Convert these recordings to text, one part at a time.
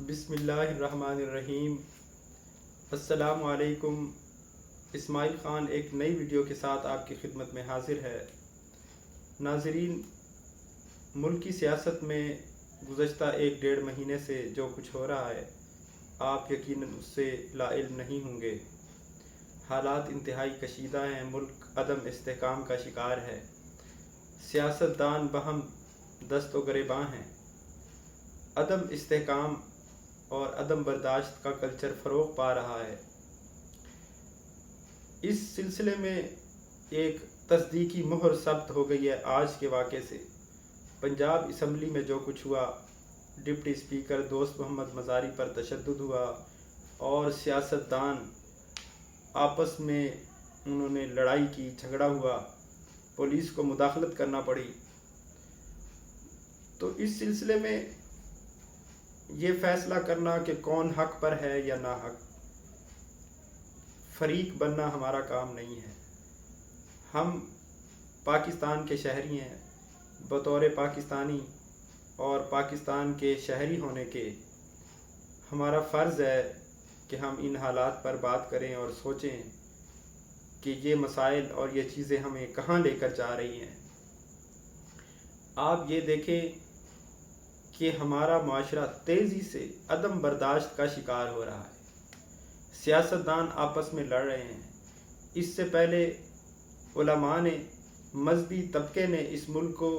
بسم اللہ الرحمن الرحیم۔ السلام علیکم۔ اسماعیل خان ایک نئی ویڈیو کے ساتھ آپ کی خدمت میں حاضر ہے۔ ناظرین، ملکی سیاست میں گزشتہ 1-1.5 مہینے سے جو کچھ ہو رہا ہے آپ یقیناً اس سے لا علم نہیں ہوں گے۔ حالات انتہائی کشیدہ ہیں، ملک عدم استحکام کا شکار ہے، سیاستدان باہم دست و گریباں ہیں، عدم استحکام اور عدم برداشت کا کلچر فروغ پا رہا ہے۔ اس سلسلے میں ایک تصدیقی مہر ثبت ہو گئی ہے آج کے واقعے سے۔ پنجاب اسمبلی میں جو کچھ ہوا، ڈپٹی اسپیکر دوست محمد مزاری پر تشدد ہوا اور سیاستدان آپس میں انہوں نے لڑائی کی، جھگڑا ہوا، پولیس کو مداخلت کرنا پڑی۔ تو اس سلسلے میں یہ فیصلہ کرنا کہ کون حق پر ہے یا ناحق، فریق بننا ہمارا کام نہیں ہے۔ ہم پاکستان کے شہری ہیں، بطور پاکستانی اور پاکستان کے شہری ہونے کے ہمارا فرض ہے کہ ہم ان حالات پر بات کریں اور سوچیں کہ یہ مسائل اور یہ چیزیں ہمیں کہاں لے کر جا رہی ہیں۔ آپ یہ دیکھیں کہ ہمارا معاشرہ تیزی سے عدم برداشت کا شکار ہو رہا ہے، سیاستدان آپس میں لڑ رہے ہیں۔ اس سے پہلے علماء نے، مذہبی طبقے نے اس ملک کو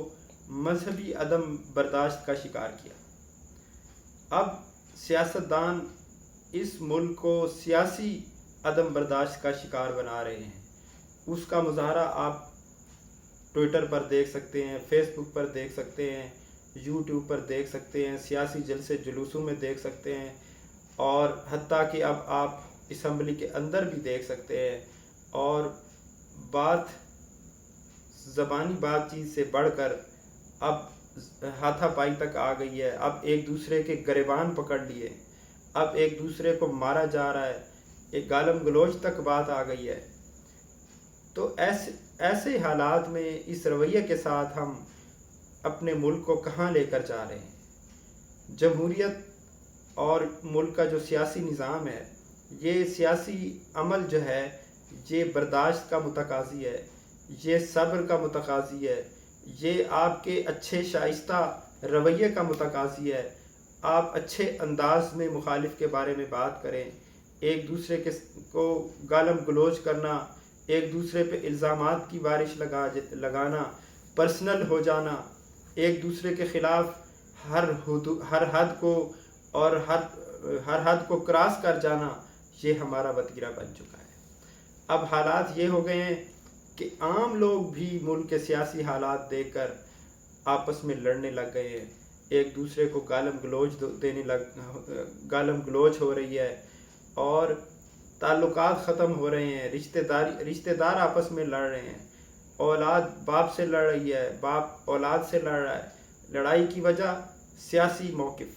مذہبی عدم برداشت کا شکار کیا۔ اب سیاستدان اس ملک کو سیاسی عدم برداشت کا شکار بنا رہے ہیں۔ اس کا مظاہرہ آپ ٹویٹر پر دیکھ سکتے ہیں، فیس بک پر دیکھ سکتے ہیں، یوٹیوب پر دیکھ سکتے ہیں، سیاسی جلسے جلوسوں میں دیکھ سکتے ہیں، اور حتیٰ کہ اب آپ اسمبلی کے اندر بھی دیکھ سکتے ہیں۔ اور بات زبانی بات چیت سے بڑھ کر اب ہاتھا پائی تک آ گئی ہے۔ اب ایک دوسرے کے گریبان پکڑ لیے، اب ایک دوسرے کو مارا جا رہا ہے، ایک گالم گلوچ تک بات آ گئی ہے۔ تو ایسے حالات میں اس رویے کے ساتھ ہم اپنے ملک کو کہاں لے کر جا رہے ہیں؟ جمہوریت اور ملک کا جو سیاسی نظام ہے، یہ سیاسی عمل جو ہے یہ برداشت کا متقاضی ہے، یہ صبر کا متقاضی ہے، یہ آپ کے اچھے شائستہ رویے کا متقاضی ہے۔ آپ اچھے انداز میں مخالف کے بارے میں بات کریں، ایک دوسرے کو گالم گلوچ کرنا، ایک دوسرے پہ الزامات کی بارش لگانا، پرسنل ہو جانا، ایک دوسرے کے خلاف ہر حد کو اور ہر حد کو کراس کر جانا، یہ ہمارا وتیرہ بن چکا ہے۔ اب حالات یہ ہو گئے ہیں کہ عام لوگ بھی ملک کے سیاسی حالات دیکھ کر آپس میں لڑنے لگ گئے ہیں، ایک دوسرے کو گالم گلوچ ہو رہی ہے، اور تعلقات ختم ہو رہے ہیں، رشتہ دار آپس میں لڑ رہے ہیں، اولاد باپ سے لڑ رہی ہے، باپ اولاد سے لڑ رہا ہے۔ لڑائی کی وجہ سیاسی موقف،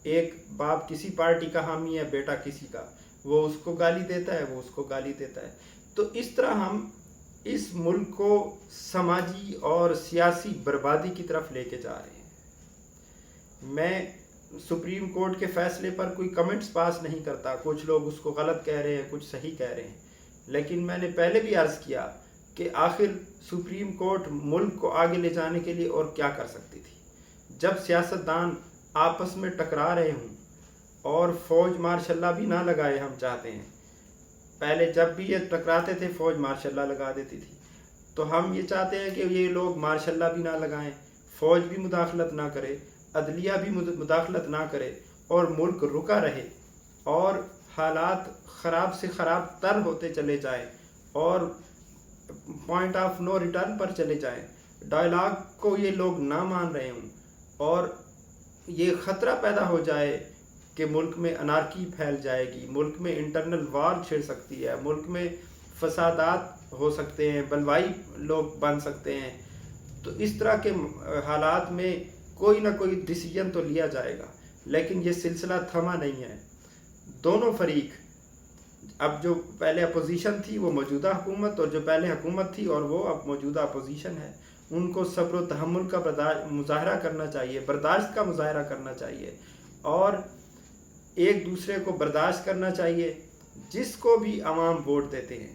ایک باپ کسی پارٹی کا حامی ہے، بیٹا کسی کا، وہ اس کو گالی دیتا ہے، وہ اس کو گالی دیتا ہے۔ تو اس طرح ہم اس ملک کو سماجی اور سیاسی بربادی کی طرف لے کے جا رہے ہیں۔ میں سپریم کورٹ کے فیصلے پر کوئی کمنٹس پاس نہیں کرتا، کچھ لوگ اس کو غلط کہہ رہے ہیں، کچھ صحیح کہہ رہے ہیں، لیکن میں نے پہلے بھی عرض کیا کہ آخر سپریم کورٹ ملک کو آگے لے جانے کے لیے اور کیا کر سکتی تھی؟ جب سیاستدان آپس میں ٹکرا رہے ہوں اور فوج مارشاء اللہ بھی نہ لگائے، ہم چاہتے ہیں، پہلے جب بھی یہ ٹکراتے تھے فوج مارشاء اللہ لگا دیتی تھی، تو ہم یہ چاہتے ہیں کہ یہ لوگ مارشاء اللہ بھی نہ لگائیں، فوج بھی مداخلت نہ کرے، عدلیہ بھی مداخلت نہ کرے، اور ملک رکا رہے اور حالات خراب سے خراب تر ہوتے چلے جائیں اور پوائنٹ آف نو ریٹرن پر چلے جائیں، ڈائلاگ کو یہ لوگ نہ مان رہے ہوں، اور یہ خطرہ پیدا ہو جائے کہ ملک میں انارکی پھیل جائے گی، ملک میں انٹرنل وار چھڑ سکتی ہے، ملک میں فسادات ہو سکتے ہیں، بلوائی لوگ بن سکتے ہیں۔ تو اس طرح کے حالات میں کوئی نہ کوئی ڈیسیجن تو لیا جائے گا، لیکن یہ سلسلہ تھما نہیں ہے۔ دونوں فریق، اب جو پہلے اپوزیشن تھی وہ موجودہ حکومت، اور جو پہلے حکومت تھی اور وہ اب موجودہ اپوزیشن ہے، ان کو صبر و تحمل کا مظاہرہ کرنا چاہیے، برداشت کا مظاہرہ کرنا چاہیے، اور ایک دوسرے کو برداشت کرنا چاہیے. جس کو بھی عوام ووٹ دیتے ہیں،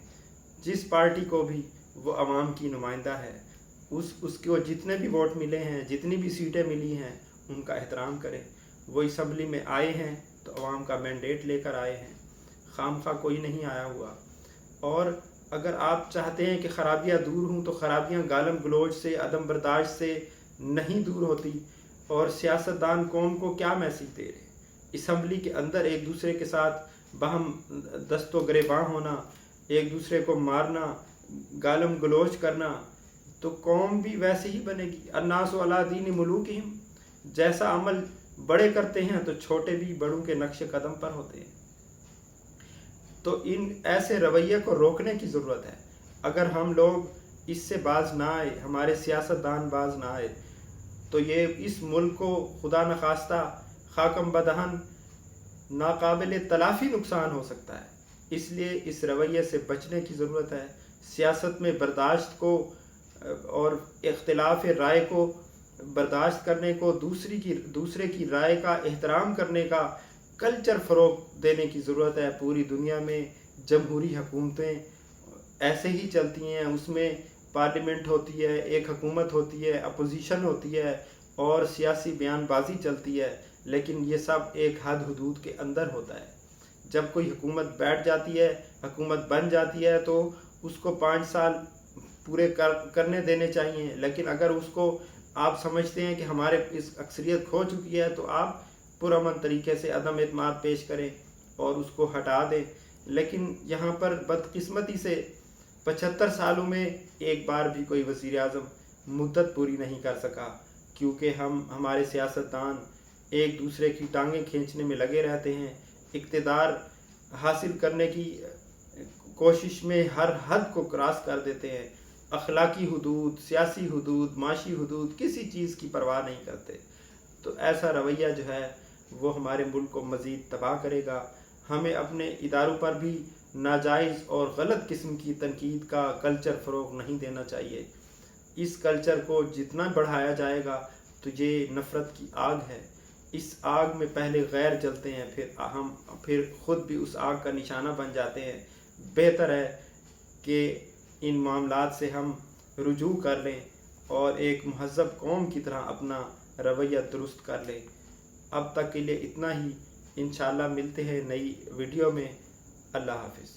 جس پارٹی کو بھی، وہ عوام کی نمائندہ ہے. اس کو جتنے بھی ووٹ ملے ہیں، جتنی بھی سیٹیں ملی ہیں، ان کا احترام کریں. وہ اسمبلی میں آئے ہیں تو عوام کا مینڈیٹ لے کر آئے ہیں، خام خواہ کوئی نہیں آیا ہوا. اور اگر آپ چاہتے ہیں کہ خرابیاں دور ہوں تو خرابیاں گالم گلوچ سے، عدم برداشت سے نہیں دور ہوتی. اور سیاستدان قوم کو کیا میسج دے رہے؟ اسمبلی کے اندر ایک دوسرے کے ساتھ باہم دست و گریباں ہونا، ایک دوسرے کو مارنا، گالم گلوچ کرنا، تو قوم بھی ویسے ہی بنے گی. الناس علی دین ملوکہم. جیسا عمل بڑے کرتے ہیں تو چھوٹے بھی بڑوں کے نقش قدم پر ہوتے ہیں. تو ان ایسے رویے کو روکنے کی ضرورت ہے. اگر ہم لوگ اس سے باز نہ آئے، ہمارے سیاستدان باز نہ آئے، تو یہ اس ملک کو خدا نخواستہ خاکم بدہن ناقابل تلافی نقصان ہو سکتا ہے. اس لیے اس رویے سے بچنے کی ضرورت ہے. سیاست میں برداشت کو اور اختلاف رائے کو برداشت کرنے کو، دوسرے کی رائے کا احترام کرنے کا کلچر فروغ دینے کی ضرورت ہے. پوری دنیا میں جمہوری حکومتیں ایسے ہی چلتی ہیں. اس میں پارلیمنٹ ہوتی ہے، ایک حکومت ہوتی ہے، اپوزیشن ہوتی ہے اور سیاسی بیان بازی چلتی ہے. لیکن یہ سب ایک حد حدود کے اندر ہوتا ہے. جب کوئی حکومت بیٹھ جاتی ہے، حکومت بن جاتی ہے، تو اس کو 5 سال پورے کرنے دینے چاہیے. لیکن اگر اس کو آپ سمجھتے ہیں کہ ہمارے اس اکثریت کھو چکی ہے، تو آپ پرامن طریقے سے عدم اعتماد پیش کریں اور اس کو ہٹا دیں. لیکن یہاں پر بدقسمتی سے 75 سالوں میں ایک بار بھی کوئی وزیر اعظم مدت پوری نہیں کر سکا، کیونکہ ہمارے سیاستدان ایک دوسرے کی ٹانگیں کھینچنے میں لگے رہتے ہیں. اقتدار حاصل کرنے کی کوشش میں ہر حد کو کراس کر دیتے ہیں. اخلاقی حدود، سیاسی حدود، معاشی حدود، کسی چیز کی پرواہ نہیں کرتے. تو ایسا رویہ جو ہے وہ ہمارے ملک کو مزید تباہ کرے گا. ہمیں اپنے اداروں پر بھی ناجائز اور غلط قسم کی تنقید کا کلچر فروغ نہیں دینا چاہیے. اس کلچر کو جتنا بڑھایا جائے گا تو یہ نفرت کی آگ ہے. اس آگ میں پہلے غیر جلتے ہیں، پھر خود بھی اس آگ کا نشانہ بن جاتے ہیں. بہتر ہے کہ ان معاملات سے ہم رجوع کر لیں اور ایک مہذب قوم کی طرح اپنا رویہ درست کر لیں. اب تک کے لیے اتنا ہی. انشاءاللہ ملتے ہیں نئی ویڈیو میں. اللہ حافظ.